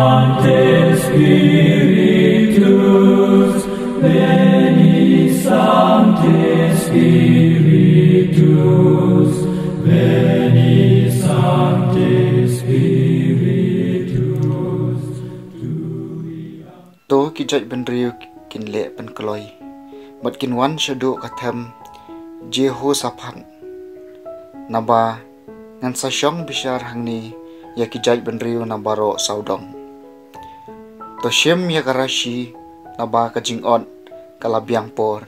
Sancte Spiritus, veni Sancte Spiritus, veni Sancte Spiritus. To kijaj ben riu kin le pen kloi, mat kin wan shadu kathem Jehoshaphat naba ngan sa syong bishar hangni ya kijaj ben riu nabaro saudong. To shem ya karashi naba kajing on kalabiang por,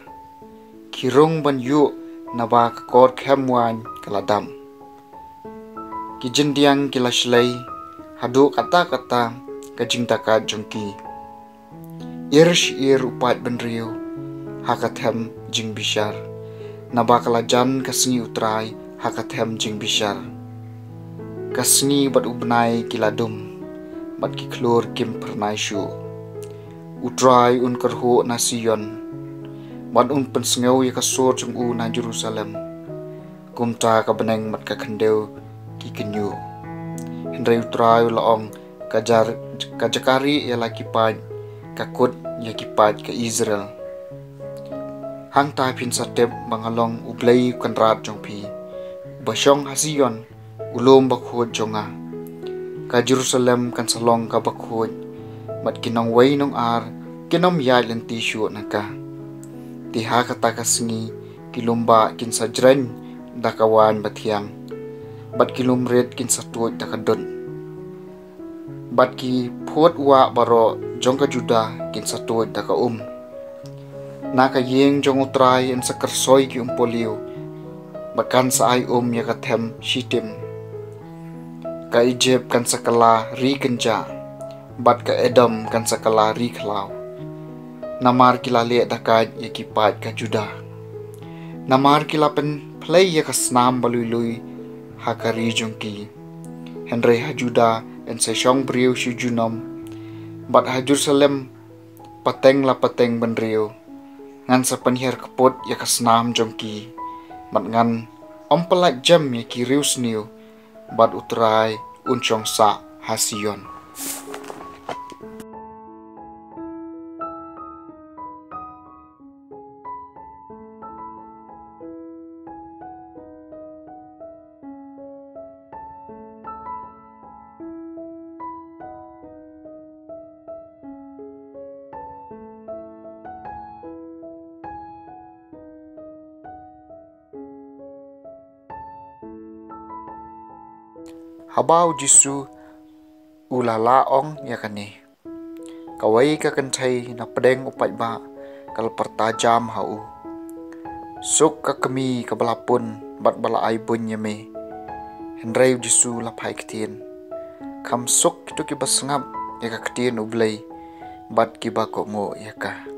kirung ban yu naba kakor kemwan kaladam. Kijendiang kilashlay hadu kata-kata kajing taka jongki. Irsh upat ben riu hakathem jing bishar, naba kalajan kasngi utrai hakathem jing bishar. Kasngi bat ubnai kiladum, bat kiklur kim pernai shu. Utrai un kerho na Sion, bat un pensengau ya kasur jung u na Jerusalem. Kumta ka beneng mat ka kendeu ki kenyu. Hendrai utrai laong kajakari ya laki paj kakut ya kipaj ke Israel. Hang ta pin satep bangalong ublay kanrat jong pi. Basyong Sion ulom bakhod jonga. Ka Jerusalem kan salong ka bakhod. Mat kinong way nong ar kinom yai len tisyu naka. Tiha kata kasngi kilumba kin sajren dakawan bathiang. Bat kilumret kin satuot dakadon. Bat ki phot wa baro jongka Juda kin satuot daka Naka yeng jong utrai en sakersoi ki poliu. Bakan sa ay ya kathem shitim. Ka Egypt kan sakala ri kenja. Bat ka Edom kan sakala ri khlaw. Namar kila le dakaj ya kipat ka Juda. Namar kila pen play ya kasnam balului hakari jongki. Henry ha Juda en sa syong briu syujunom. Bat ha Jerusalem pateng la pateng ben riu. Ngan sa panhir kapot ya kasnam jongki. Mat ngan ompelak jam ya kiriu sniu. Bat utrai unchong sa Sion. Habau Jisu ulalaong ya kani. Kawai ka kentai na pedeng upat ba kal pertajam hau. Suk ka kemi ka balapun bat bala ai bun yame. Henrei Jisu lapai ketien. Kam suk itu ki basngap ya ka ketien ublay bat ki ba ko mo ya ka.